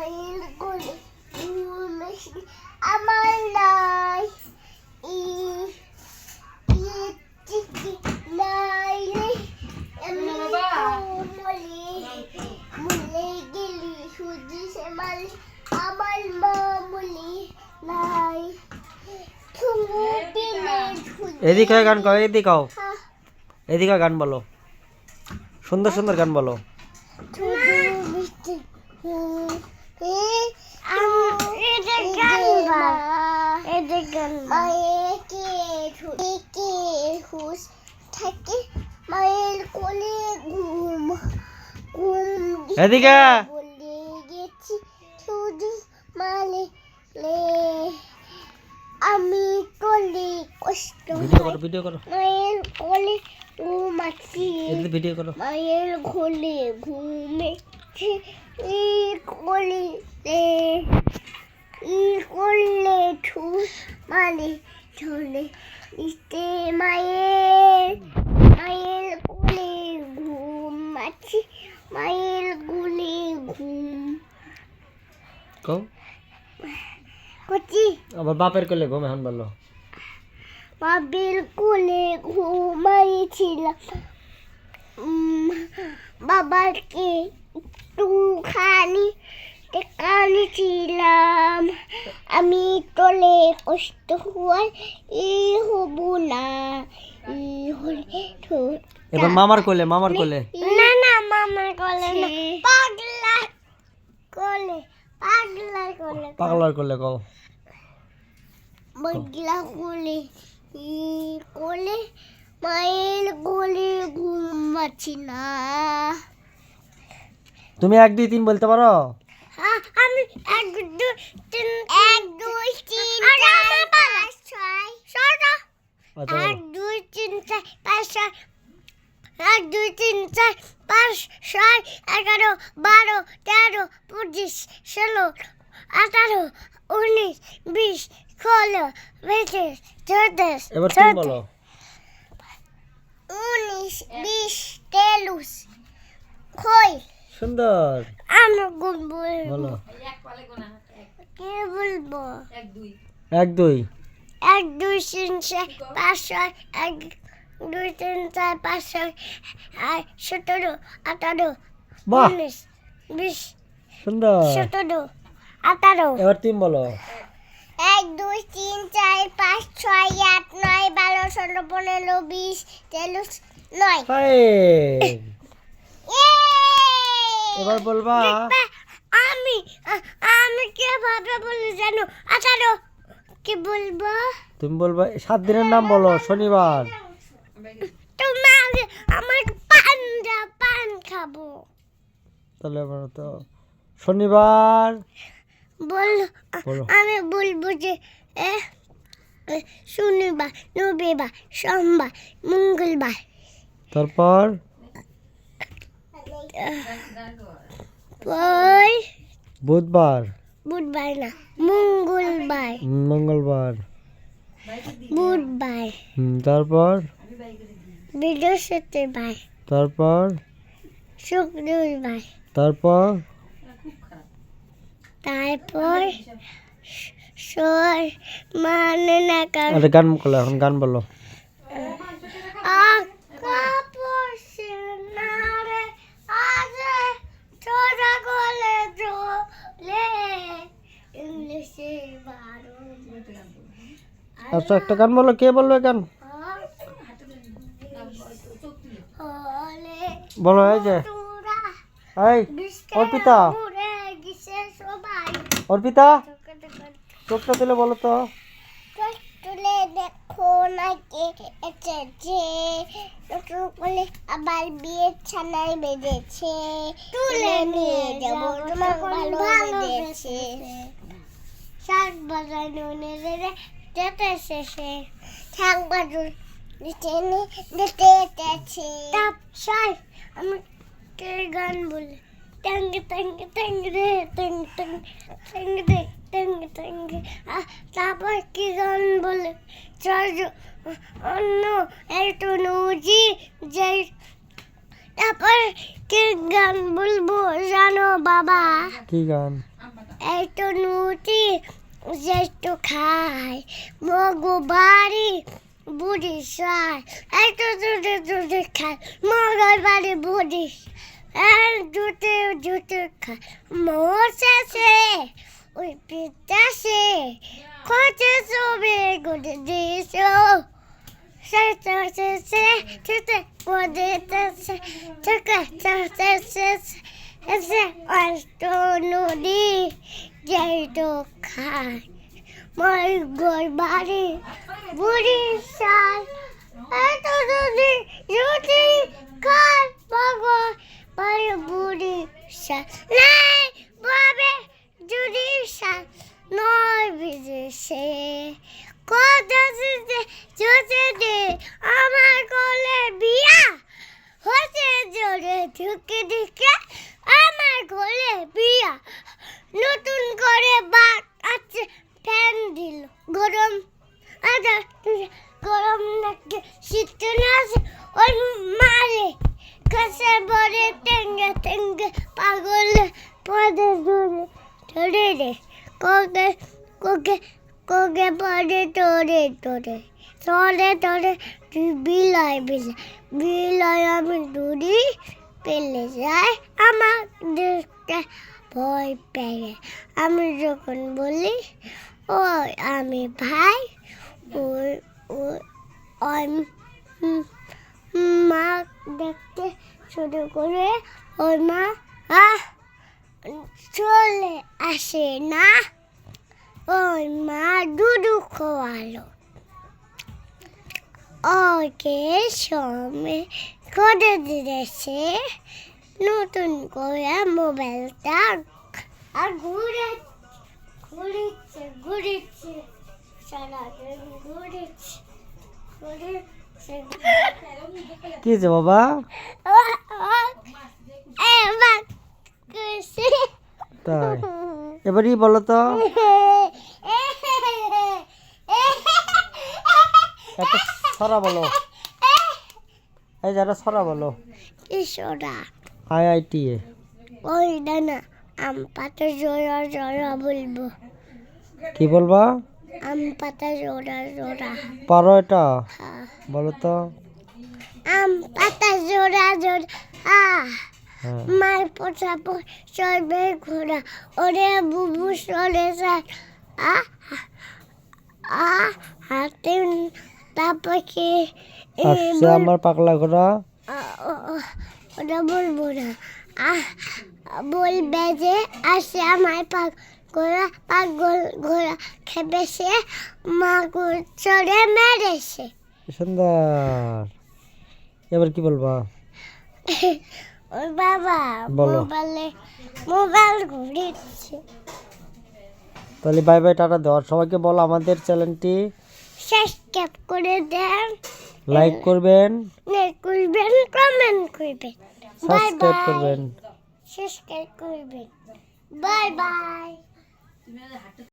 মায়ের কোলে ঘুমাচ্ছি আমার নাই নাই রে আমি মুলে গেলি সুজি সে মালি আমার মা মুলি নাই এদিকে গান গাও, এদিকে গান বলো, সুন্দর সুন্দর গান বলো। মায়ের কোলে ঘুম এদিকে বলে গেছি শুধু মালে আমি কোলে কষ্ট ভিডিও করো মায়ের কোলে ঘুমাচ্ছি ভিডিও করো। মায়ের কোলে ঘুমেছে কোলে কোলে ঠুস মালে চলে ইস্তে মায়ের কোলে ঘুমাচ্ছি মায়ের কোলে ঘুম কও কচি আবার বাপের কোলে ঘুম এখন বলো। বাপের কোলে ঘুমাইছিলাম বাবাকে একটুখানি টেকানিছিলাম আমি তোলে কষ্ট হওয়ার হব না হলে এবার মামার কোলে না মামার কোলে না পাগলার কোলে কও। পাগলা কোলে কোলে মায়ের কোলে ঘুমাচ্ছি না। তুমি 1 2 3 বলতে পারো? আমি 1 2 3 1 2 3 4 5 6 7 1 2 3 4 5 6 1 2 3 4 5 6 11 12 13 25 16 18 19 20 16 20 24 এবার তুমি বলো। 19 20 23 কই সুন্দর আমি বলবো বলো। কে বলবো 1 2 1 2 3 4 5 6 1 2 3 4 5 6 17 18 বাহ 19 20 সুন্দর 17 18 এবার তুমি বলো। 1 2 3 4 5 6 8 9 12 16 15 20 23 9 হাই এবার বলবা। আমি কিভাবে বলি জানো 18 কি বলবো তুমি বলবা 7 দিনের নাম বলো। শনিবার তোমার আমার পান খাবো তাহলে বলো তো শনিবার বলো বলো। আমি বলবো যে শনিবার রবিবার সোমবার মঙ্গলবার তারপর বুধবার বুধবার না মঙ্গলবার মঙ্গলবার বুধবার তারপর বৃহস্পতিবার তারপর শুক্রবার তারপর মানে না আরে গান বলো এখন গান বলো। আচ্ছা একটা গান বলো। কে বলবে গান বলো। এই যে এই অর্পিতা অর্পিতা চোখটা তুলে বলো তো। তুলে দেখো না কে এসেছে বলে আবার বিয়ের ছানায় বেঁধেছে তুলে নিয়ে যাবো তোমার ভালো বেঁধেছে শাক বাজানো নেড়ে যেতে শেষে শাক বাজুর টেনে যেতে যেতেছে তাপ সাই আমি কে গান বলে ট্যাঙ্গ ট্যাঙ্গ ট্যাঙ্গ রে ট্যাঙ্গ ট্যাঙ্গ ট্যাঙ্গ রে ট্যাঙ্গ ট্যাঙ্গ তারপর কি গান বলে অন্য একটু নজি যে তারপর কি গান বলবো জানো বাবা? কি গান? একটু নুটি একটু খাই মগু বাড়ি বুড়ি সার একটু দুধে দুধে খাই মগর বাড়ি বুড়ি আর দুধে দুধে খাই মোসেছে ওই পিতাসে কত সবে গুড়ে দিস নদী যেটো খায় মই গোর বাড়ি বুড়ি সাল এত যদি যদি খায় মগর বাড়ি বুড়ি সাল নাই বাবে যদি সাল নয় বিদেশে কত যদি আমার কোলে বিয়া হচ্ছে জোরে ঢুকে ঢুকে আমার কোলে বিয়া নতুন করে বাট আছে ফ্যান দিল গরম আদা গরম নাকি শীত না ওই মারে কাছে বড়ে টেঙ্গে টেঙ্গে পাগল পদে দূরে ধরে রে কোকে কোকে কোকে পদে তোরে তোরে তোরে তোরে বিলাই বিলাই বিলাই আমি দূরি পেলে যাই আমার দেখতে ভয় পেয়ে আমি যখন বলি ওই আমি ভাই ওই ওই মা দেখতে শুরু করে ওই মা চলে আসে না ওই মা দুধু খাওয়ালো ওকে সময় করে দিয়েছে নতুন করে মোবাইলটা আর ঘুরেছে ঘুরেছে সারাদিন ঘুরেছে ঘুরেছে কি যে বাবা তাই এবারই বলো তো একটা ছড়া বলো এই যারা ছড়া বলো কিশোরা IIT ওই না আম পাতা জোড়া জোড়া বলবো কি বলবা আম পাতা জোড়া জোড়া পারো এটা হ্যাঁ বলো তো আম পাতা জোড়া জোড়া হ্যাঁ মার পোছা চলবে ঘোড়া ওরে বুবু চলে যায় হাতে তারপরে আসছে আমার পাগলা ঘোড়া ওটা বলবো না বলবে যে আসে আমার পাগল ঘোড়া খেপেছে মাগুর চড়ে মেরেছে সুন্দর এবার কি বলবা ওই বাবা বলো। মোবাইল ঘুরেছে তাহলে বাই বাই টাটা দাও আর সবাইকে বলো আমাদের চ্যানেলটি সাবস্ক্রাইব করে দেন লাইক করবেন করবেন কমেন্ট করবেন সাবস্ক্রাইব করবেন সাবস্ক্রাইব করবেন বাই বাই